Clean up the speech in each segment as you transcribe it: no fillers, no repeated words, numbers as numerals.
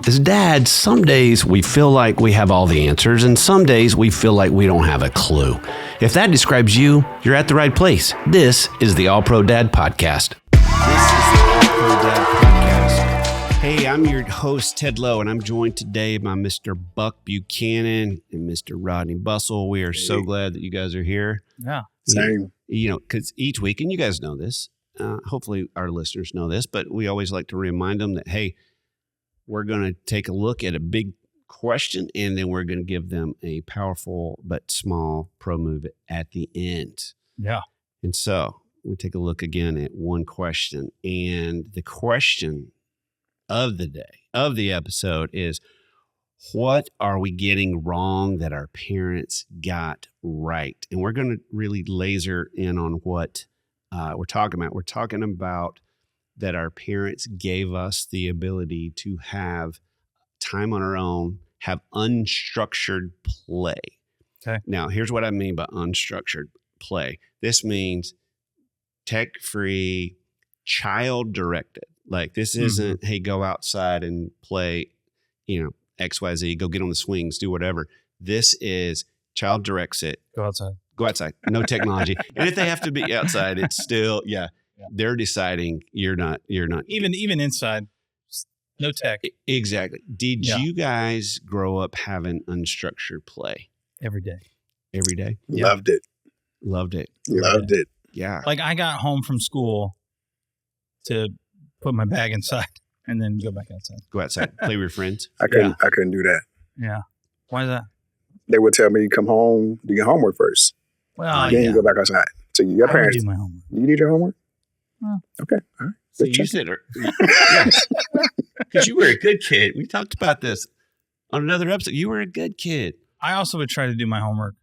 As dads, some days we feel like we have all the answers, and some days we feel like we don't have a clue. If that describes you, you're at the right place. This is the All Pro Dad Podcast. Hey, I'm your host, Ted Lowe, and I'm joined today by Mr. Buck Buchanan and Mr. Rodney Bustle. We are so glad that you guys are here. Yeah. Same. You know, because each week, and you guys know this, hopefully our listeners know this, but we always like to remind them that, hey, we're going to take a look at a big question, and then we're going to give them a powerful but small pro move at the end. Yeah. And so we take a look again at one question. And the question of the day, of the episode is, what are we getting wrong that our parents got right? And we're going to really laser in on what we're talking about. We're talking about that our parents gave us the ability to have time on our own, have unstructured play. Okay. Now, here's what I mean by unstructured play. This means tech-free, child-directed. Like, this isn't, hey, go outside and play, XYZ, go get on the swings, do whatever. This is child directs it. Go outside. Go outside. No technology. And if they have to be outside, it's still, they're deciding you're not. Even inside, no tech. Exactly. Did you guys grow up having unstructured play? Every day. Every day? Loved it. Loved it. Loved it. Yeah. Like, I got home from school to put my bag inside and then go back outside. Go outside. Play with your friends. I couldn't do that. Yeah. Why is that? They would tell me, come home, do your homework first. Well, Then you go back outside. So your I parents, would do my homework. you did your homework? Well, Okay. All right. So Good you check. said, because you were a good kid. We talked about this on another episode. You were a good kid. I also would try to do my homework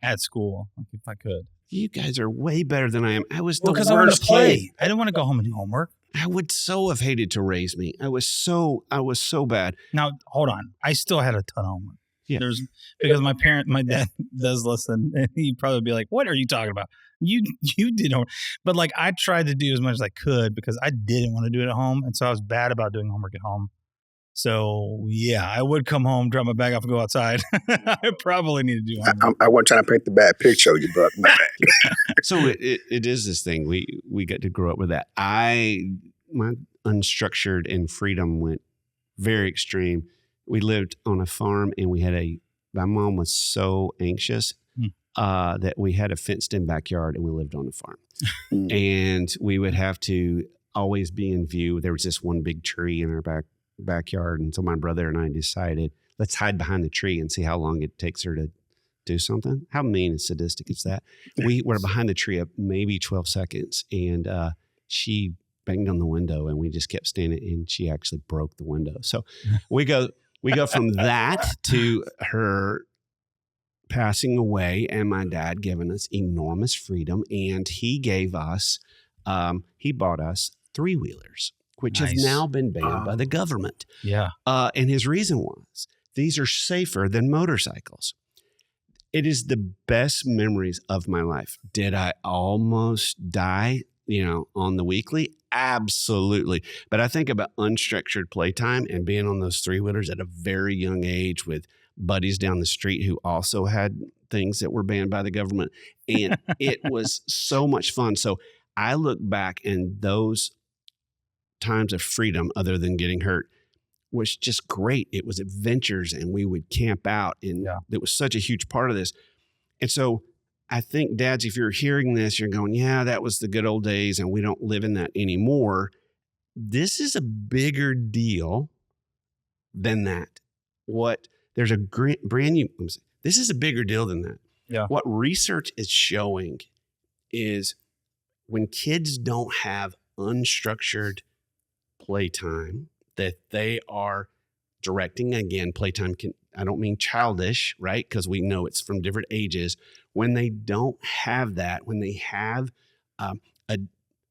at school, like, if I could. You guys are way better than I am. I was the Because I wanted worst to play. kid. I didn't want to go home and do homework. I would so have hated to raise me. I was so bad. Now, hold on. I still had a ton of homework. Yeah. Because my dad does listen, and he'd probably be like, "What are you talking about? You did homework." But like, I tried to do as much as I could because I didn't want to do it at home, and so I was bad about doing homework at home. So yeah, I would come home, drop my bag off, and go outside. I probably need to do homework. I wasn't trying to paint the bad picture you brought. My bad. So it is this thing. We get to grow up with that. My unstructured and freedom went very extreme. We lived on a farm, and my mom was so anxious that we had a fenced in backyard, and we lived on a farm. And we would have to always be in view. There was this one big tree in our backyard. And so my brother and I decided, let's hide behind the tree and see how long it takes her to do something. How mean and sadistic is that? We were behind the tree maybe 12 seconds, and she banged on the window, and we just kept standing, and she actually broke the window. So we go from that to her passing away, and my dad giving us enormous freedom, and he bought us 3-wheelers, which have now been banned by the government. Yeah. And his reason was, these are safer than motorcycles. It is the best memories of my life. Did I almost die, on the weekly? Absolutely. But I think about unstructured playtime and being on those 3-wheelers at a very young age with buddies down the street who also had things that were banned by the government. And it was so much fun. So I look back, and those times of freedom, other than getting hurt, was just great. It was adventures, and we would camp out, and it was such a huge part of this. And so I think, dads, if you're hearing this, you're going, yeah, that was the good old days, and we don't live in that anymore. This is a bigger deal than that. There's a brand new, this is a bigger deal than that. Yeah. What research is showing is when kids don't have unstructured playtime, that they are directing, again, playtime I don't mean childish, right? Because we know it's from different ages. When they don't have that, when they have a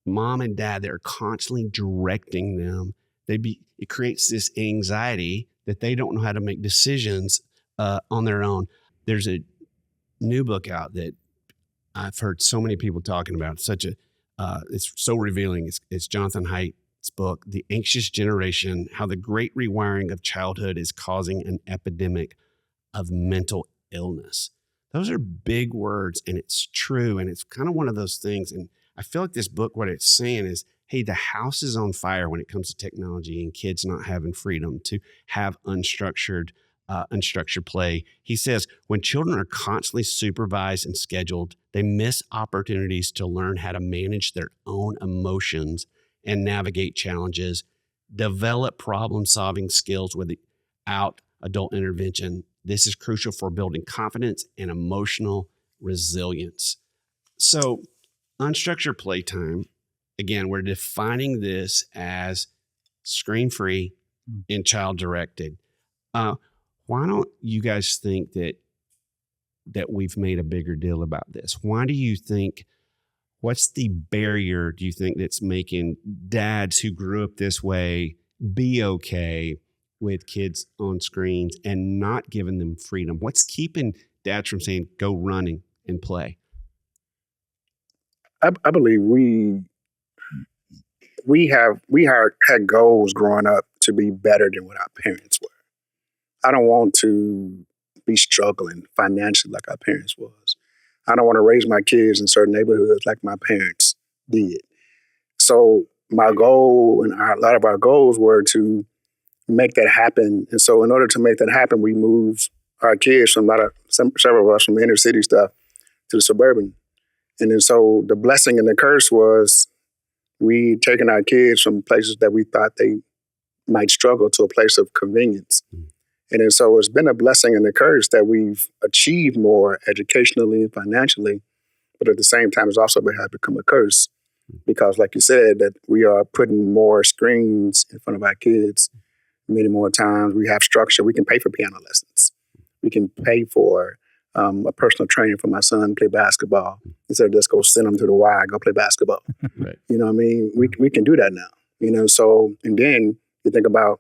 mom and dad that are constantly directing them, it creates this anxiety that they don't know how to make decisions on their own. There's a new book out that I've heard so many people talking about. It's so revealing. It's Jonathan Haidt, book, The Anxious Generation, How the Great Rewiring of Childhood is Causing an Epidemic of Mental Illness. Those are big words, and it's true. And it's kind of one of those things. And I feel like this book, what it's saying is, hey, the house is on fire when it comes to technology and kids not having freedom to have unstructured play. He says, when children are constantly supervised and scheduled, they miss opportunities to learn how to manage their own emotions and navigate challenges, develop problem-solving skills without adult intervention. This is crucial for building confidence and emotional resilience. So, unstructured playtime, again, we're defining this as screen-free and child-directed. Why don't you guys think that we've made a bigger deal about this? Why do you think, what's the barrier, do you think, that's making dads who grew up this way be okay with kids on screens and not giving them freedom? What's keeping dads from saying, go running and play? I believe we had goals growing up to be better than what our parents were. I don't want to be struggling financially like our parents was. I don't want to raise my kids in certain neighborhoods like my parents did. So my goal and a lot of our goals were to make that happen. And so in order to make that happen, we moved our kids from several of us from the inner city stuff to the suburban. And then so the blessing and the curse was we taken our kids from places that we thought they might struggle to a place of convenience. And then so it's been a blessing and a curse that we've achieved more educationally and financially, but at the same time, it's also become a curse because, like you said, that we are putting more screens in front of our kids many more times. We have structure. We can pay for piano lessons. We can pay for a personal trainer for my son to play basketball instead of just go send him to the Y, go play basketball. Right. You know what I mean? We can do that now, you know? So, and then you think about,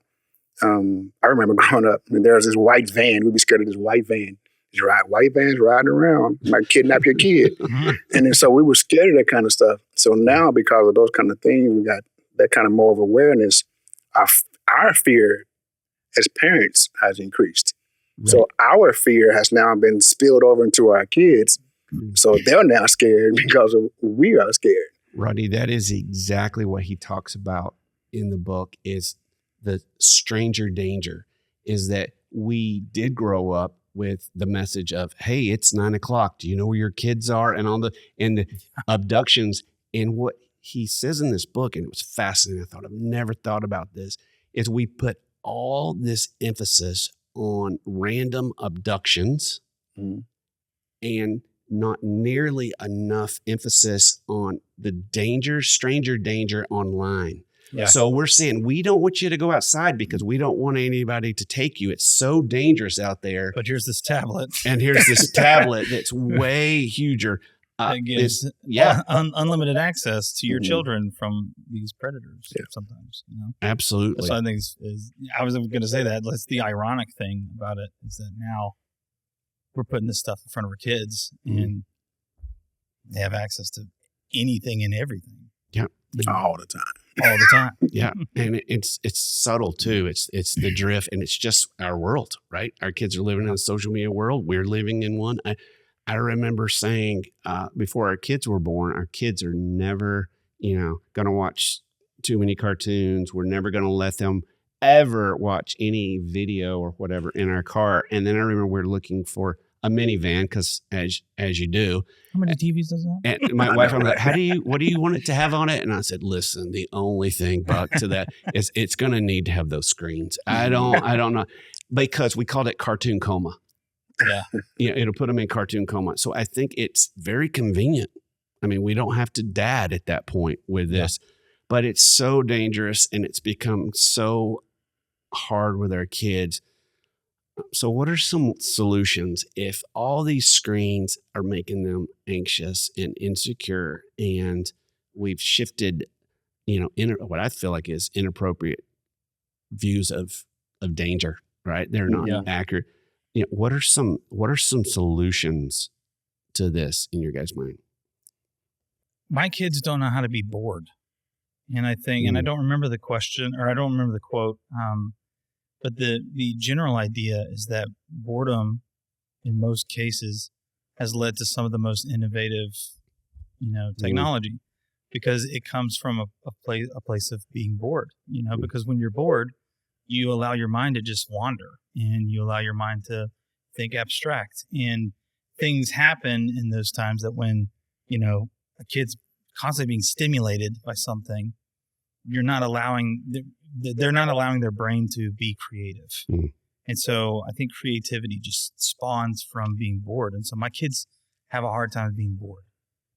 I remember growing up and there was this white van. We'd be scared of this white van. These white vans riding around, might kidnap your kid. And then so we were scared of that kind of stuff. So now because of those kind of things, we got that kind of more of awareness. Our fear as parents has increased. Right. So our fear has now been spilled over into our kids. So they're now scared because we are scared. Rodney, that is exactly what he talks about in the book is the stranger danger, is that we did grow up with the message of, hey, it's 9 o'clock. Do you know where your kids are? And the abductions. And what he says in this book, and it was fascinating, I've never thought about this, is we put all this emphasis on random abductions and not nearly enough emphasis on the stranger danger online. Yeah. So we're saying we don't want you to go outside because we don't want anybody to take you. It's so dangerous out there. But here's this tablet. And here's this tablet that's way huger. It gives unlimited access to your children from these predators sometimes. You know? Absolutely. So I think I was going to say that's the ironic thing about it is that now we're putting this stuff in front of our kids and they have access to anything and everything. Yeah. All the time. All the time. Yeah. And it's subtle too. It's the drift and it's just our world, right? Our kids are living in a social media world. We're living in one. I remember saying before our kids were born, our kids are never, going to watch too many cartoons. We're never going to let them ever watch any video or whatever in our car. And then I remember we're looking for a minivan because as you do. How many TVs does that? And my wife, I'm like, what do you want it to have on it? And I said, listen, the only thing, Buck, to that is it's going to need to have those screens. I don't know, because we called it cartoon coma. Yeah. It'll put them in cartoon coma. So I think it's very convenient. I mean, we don't have to dad at that point with this, but it's so dangerous and it's become so hard with our kids. So what are some solutions if all these screens are making them anxious and insecure and we've shifted, what I feel like is inappropriate views of danger, right? They're not accurate. What are some solutions to this in your guys' mind? My kids don't know how to be bored. And I think, and I don't remember the question, or I don't remember the quote, but the general idea is that boredom, in most cases, has led to some of the most innovative, technology, because it comes from a place of being bored. Because when you're bored, you allow your mind to just wander, and you allow your mind to think abstract, and things happen in those times that when a kid's constantly being stimulated by something, they're not allowing their brain to be creative. And so I think creativity just spawns from being bored. And so my kids have a hard time being bored.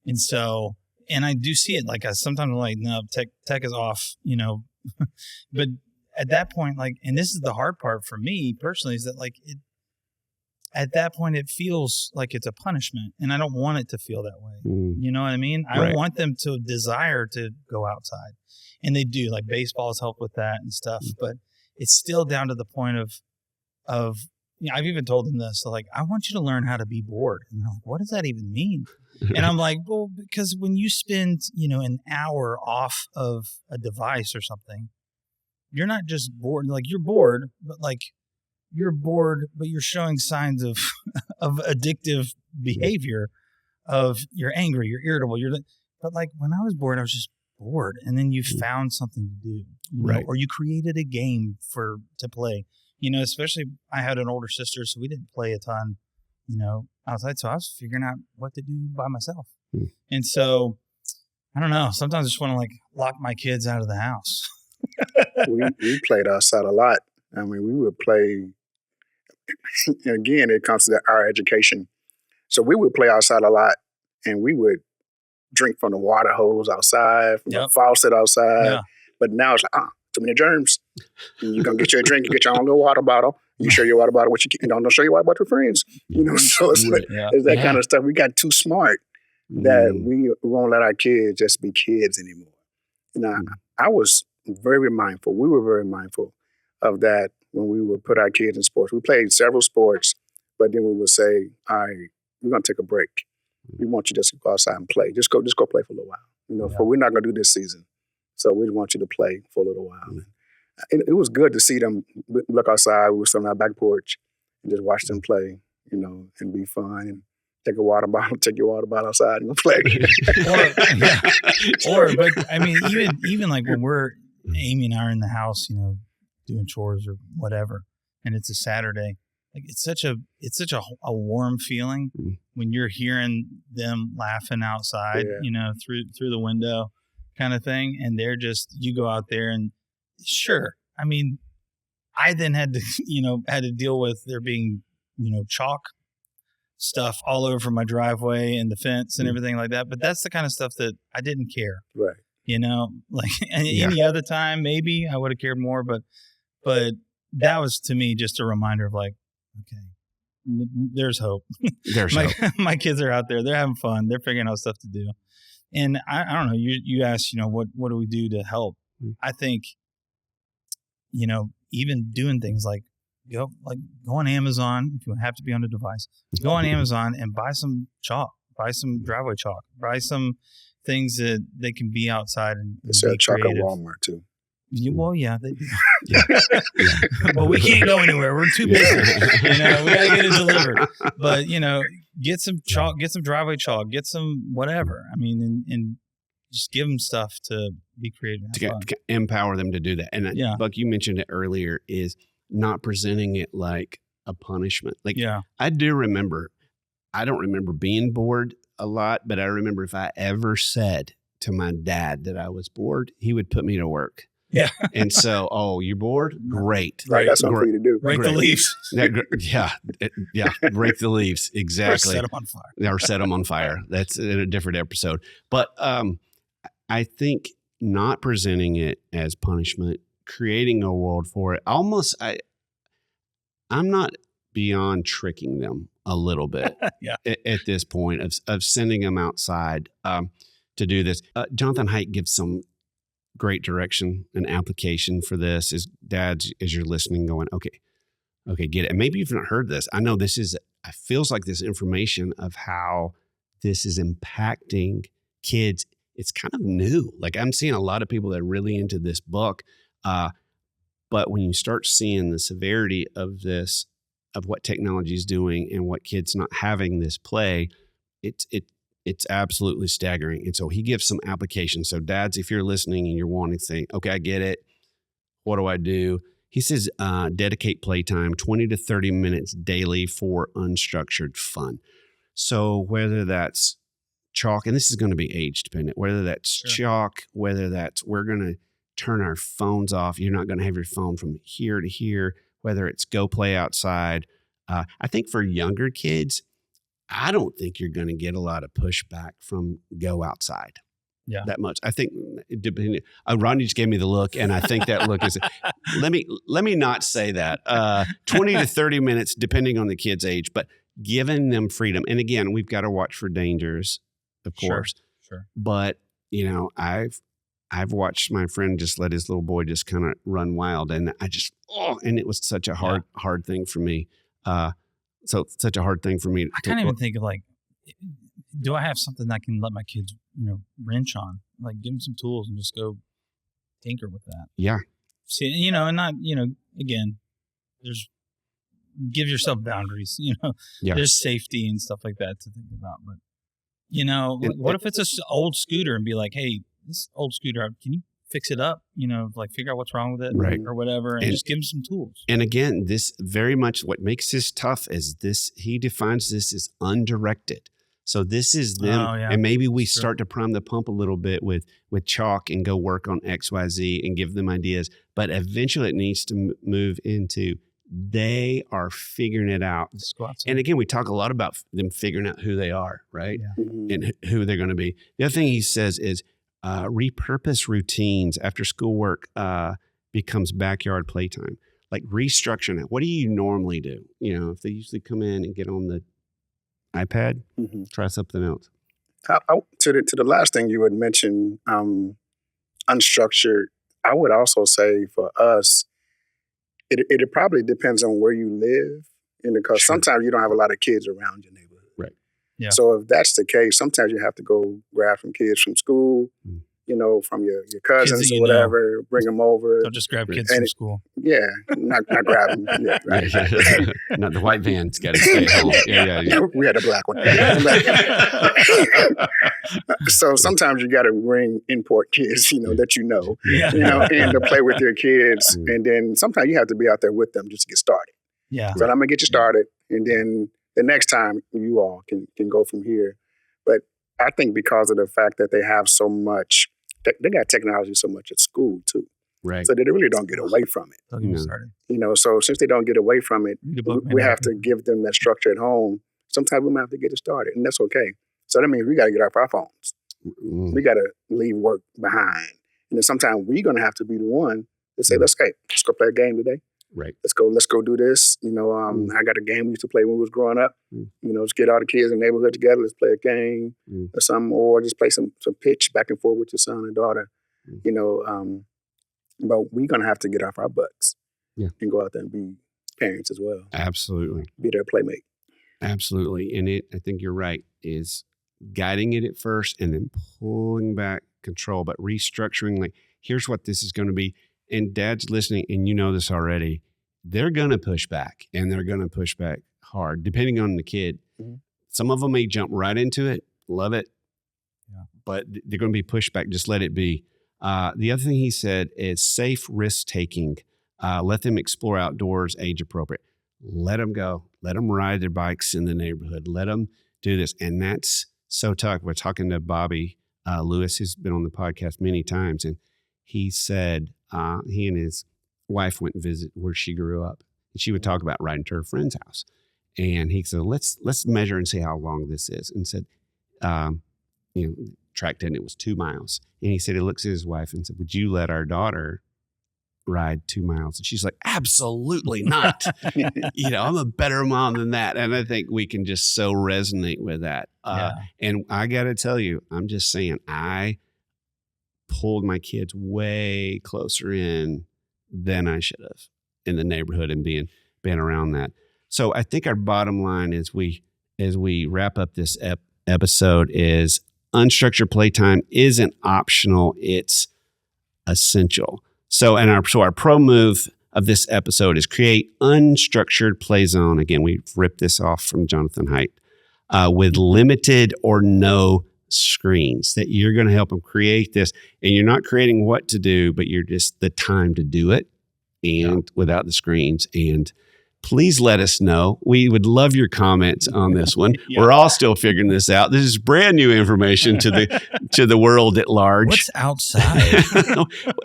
And so, and I do see it, like sometimes I'm like, no, tech is off, but at that point, and this is the hard part for me personally, is that at that point, it feels like it's a punishment, and I don't want it to feel that way. You know what I mean? I want them to desire to go outside, and they do. Like baseball has helped with that and stuff, but it's still down to the point of I've even told them this. So I want you to learn how to be bored, and they're like, "What does that even mean?" And I'm like, "Well, because when you spend an hour off of a device or something, you're not just bored. You're bored, but you're bored, but you're showing signs of addictive behavior, of you're angry, you're irritable, but when I was bored, I was just bored. And then you found something to do, or you created a game to play, especially I had an older sister, so we didn't play a ton, outside. So I was figuring out what to do by myself. And so I don't know, sometimes I just want to lock my kids out of the house. we played outside a lot. I mean, we would play. Again, it comes to our education. So we would play outside a lot, and we would drink from the water hose outside, from the faucet outside. Yeah. But now it's too many germs. You're going to get you a drink, you get your own little water bottle. You share your water bottle with your kids. Don't share your water bottle with friends. So it's it's that kind of stuff. We got too smart that we won't let our kids just be kids anymore. Now, I was very mindful. We were very mindful of that. When we would put our kids in sports, we played several sports, but then we would say, "All right, we're gonna take a break. We want you just to go outside and play. Just go play for a little while. For we're not gonna do this season, so we want you to play for a little while." And it was good to see them look outside. We were sitting on our back porch and just watch them play, and be fun. And take your water bottle outside and go play. But I mean, even when we're Amy and I are in the house, doing chores or whatever, and it's a Saturday, it's such a warm feeling when you're hearing them laughing outside, through the window kind of thing. And they're just, you go out there and sure. I mean, I then had to deal with there being, chalk stuff all over my driveway and the fence and everything like that. But that's the kind of stuff that I didn't care. Right. Any other time, maybe I would have cared more, but that was to me just a reminder of okay, there's hope. There's hope. My kids are out there. They're having fun. They're figuring out stuff to do. And I don't know, you asked, what do we do to help? I think, even doing things go on Amazon, if you have to be on a device, go on Amazon and buy some chalk, buy some driveway chalk, buy some things that they can be outside and sell chalk at Walmart too. Well, yeah, they do. But we can't go anywhere. We're too busy. We got to get it delivered. But get some chalk, get some driveway chalk, get some whatever. I mean, and just give them stuff to be creative, to empower them to do that. And Buck, you mentioned it earlier, is not presenting it like a punishment. I do remember. I don't remember being bored a lot, but I remember if I ever said to my dad that I was bored, he would put me to work. Yeah. And so, you're bored? Great. Right. That's something for you to do. Break the leaves. Yeah. Break the leaves. Exactly. Or set them on fire. Or set them on fire. That's in a different episode. But I think not presenting it as punishment, creating a world for it, almost, I'm not beyond tricking them a little bit at this point of sending them outside to do this. Jonathan Haidt gives some great direction and application for this. Is dads, as you're listening, going, okay, get it. And maybe you've not heard this. I know it feels like this information of how this is impacting kids it's kind of new. Like I'm seeing a lot of people that are really into this book. But when you start seeing the severity of this, of what technology is doing and what kids not having this play, it's absolutely staggering. And so he gives some applications. So dads, if you're listening and you're wanting to think, okay, I get it. What do I do? He says, dedicate playtime 20 to 30 minutes daily for unstructured fun. So whether that's chalk, and this is going to be age dependent, whether that's chalk, whether that's we're going to turn our phones off. You're not going to have your phone from here to here, whether it's go play outside. I think for younger kids, I don't think you're going to get a lot of pushback from go outside. Yeah, that much. I think Rodney just gave me the look, and I think that look is. Let me not say that. 20 to 30 minutes, depending on the kid's age, but giving them freedom. And again, we've got to watch for dangers, of course. Sure. But I've watched my friend just let his little boy just kind of run wild, and and it was such a hard thing for me. Such a hard thing for me. I can't even think of like, do I have something I can let my kids, wrench on? Like give them some tools and just go tinker with that. Yeah. See, and not, again, give yourself boundaries, there's safety and stuff like that to think about. But, what if it's an old scooter and be like, hey, this old scooter, can you fix it up? Figure out what's wrong with it or whatever, and just give them some tools. And again, this very much what makes this tough is this, he defines this as undirected. So this is them, and maybe we start to prime the pump a little bit with chalk and go work on XYZ and give them ideas. But eventually it needs to move into they are figuring it out. And again, we talk a lot about them figuring out who they are, right? Yeah. And who they're going to be. The other thing he says is repurpose routines after schoolwork becomes backyard playtime. Like restructuring it. What do you normally do? If they usually come in and get on the iPad, try something else. To the last thing you had mentioned, unstructured, I would also say for us, it probably depends on where you live, because sometimes you don't have a lot of kids around your neighborhood. Right. Yeah. So if that's the case, sometimes you have to go grab some kids from school, from your cousins or whatever, bring them over. Don't just grab kids from school. Yeah, not grab them. Yeah, right. Not the white van's got to stay home. Yeah. We had a black one. So sometimes you got to bring import kids, that and to play with your kids. And then sometimes you have to be out there with them just to get started. Yeah. So I'm going to get you started. And then the next time you all can go from here. But I think because of the fact that they have so much, they got technology so much at school too. Right. So they really don't get away from it. Don't get me started. So since they don't get away from it, we have to give them that structure at home. Sometimes we might have to get it started, and that's okay. So that means we got to get off our phones. We got to leave work behind. And then sometimes we're going to have to be the one to say, let's go play a game today. Right. Let's go do this. I got a game we used to play when we was growing up. Just get all the kids in the neighborhood together. Let's play a game or something, or just play some pitch back and forth with your son and daughter. But we're gonna have to get off our butts and go out there and be parents as well. Absolutely. Be their playmate. Absolutely. And I think you're right, is guiding it at first and then pulling back control, but restructuring, like, here's what this is going to be. And dad's listening, and you know this already, they're going to push back, and they're going to push back hard, depending on the kid. Some of them may jump right into it, love it, but they're going to be pushed back. Just let it be. The other thing he said is safe risk-taking. Let them explore outdoors, age appropriate. Let them go. Let them ride their bikes in the neighborhood. Let them do this. And that's so tough. We're talking to Bobby Lewis, who's been on the podcast many times, and he said he and his wife went and visit where she grew up. And she would talk about riding to her friend's house. And he said, let's measure and see how long this is. And said, tracked in, it was 2 miles. And he said, he looks at his wife and said, would you let our daughter ride 2 miles? And she's like, absolutely not. I'm a better mom than that. And I think we can just so resonate with that. And I got to tell you, I'm just saying, I pulled my kids way closer in than I should have in the neighborhood and being around that. So I think our bottom line as we wrap up this episode is unstructured playtime isn't optional, it's essential. So our pro move of this episode is create unstructured play zone. Again, we've ripped this off from Jonathan Haidt, with limited or no screens, that you're going to help them create this. And you're not creating what to do, but you're just the time to do it, and without the screens. And please let us know. We would love your comments on this one. We're all still figuring this out. This is brand new information to the world at large. What's outside?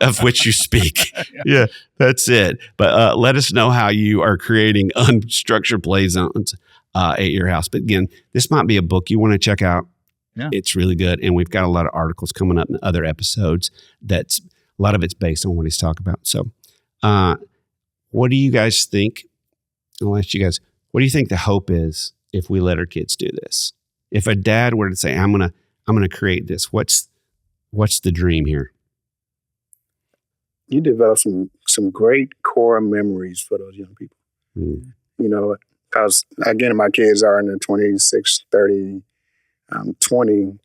Of which you speak. Yeah, that's it. But let us know how you are creating unstructured play zones at your house. But again, this might be a book you want to check out. Yeah. It's really good. And we've got a lot of articles coming up in other episodes. A lot of it's based on what he's talking about. So what do you guys think? I'll ask you guys, what do you think the hope is if we let our kids do this? If a dad were to say, I'm gonna create this, what's the dream here? You develop some great core memories for those young people. You know, because again, my kids are in the 26, 30, 20.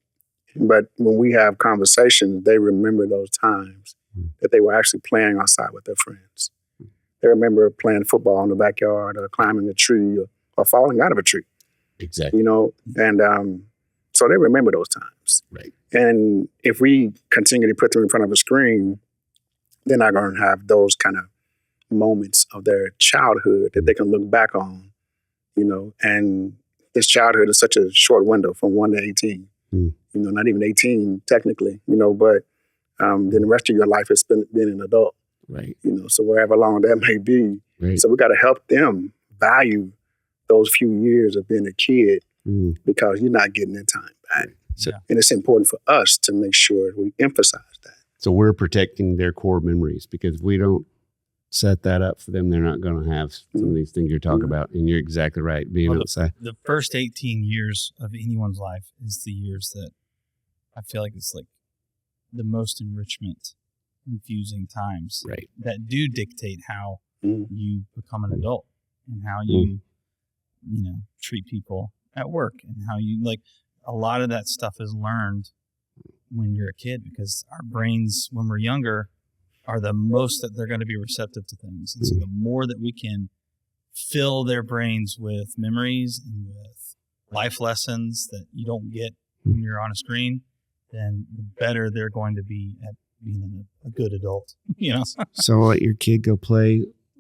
But when we have conversations, they remember those times that they were actually playing outside with their friends. They remember playing football in the backyard, or climbing a tree, or falling out of a tree. Exactly. You know, and so they remember those times. Right. And if we continue to put them in front of a screen, they're not going to have those kind of moments of their childhood that they can look back on, you know. And this childhood is such a short window, from 1 to 18. You know, not even 18 technically, you know, but then the rest of your life is spent being an adult. Right. You know, so wherever long that may be. Right. So we got to help them value those few years of being a kid, because you're not getting that time back. So, and it's important for us to make sure we emphasize that. So we're protecting their core memories, because if we don't set that up for them, they're not going to have some of these things you're talking about. And you're exactly right. Being outside. The first 18 years of anyone's life is the years that I feel like it's like the most enrichment infusing times, right, that do dictate how you become an adult, and how you treat people at work, and how you, like, a lot of that stuff is learned when you're a kid, because our brains when we're younger are the most that they're going to be receptive to things. And so the more that we can fill their brains with memories and with life lessons that you don't get when you're on a screen, then the better they're going to be at being a good adult, you know. So let your kid go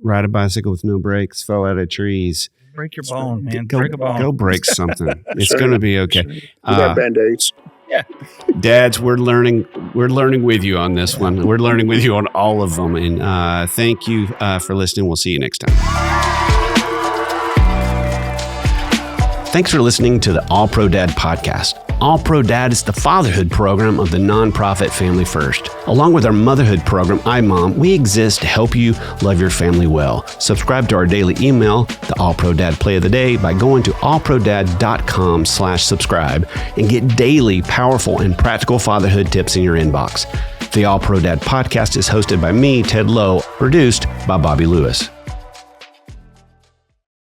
ride a bicycle with no brakes, fall out of trees. Break your bone, man. Break a bone. Go break something. It's going to be okay. You got Band-Aids. Yeah. Dads, we're learning with you on this one. We're learning with you on all of them. And thank you for listening. We'll see you next time. Thanks for listening to the All Pro Dad podcast. All Pro Dad is the fatherhood program of the nonprofit Family First. Along with our motherhood program, iMom, we exist to help you love your family well. Subscribe to our daily email, the All Pro Dad Play of the Day, by going to allprodad.com/subscribe and get daily powerful and practical fatherhood tips in your inbox. The All Pro Dad podcast is hosted by me, Ted Lowe, produced by Bobby Lewis.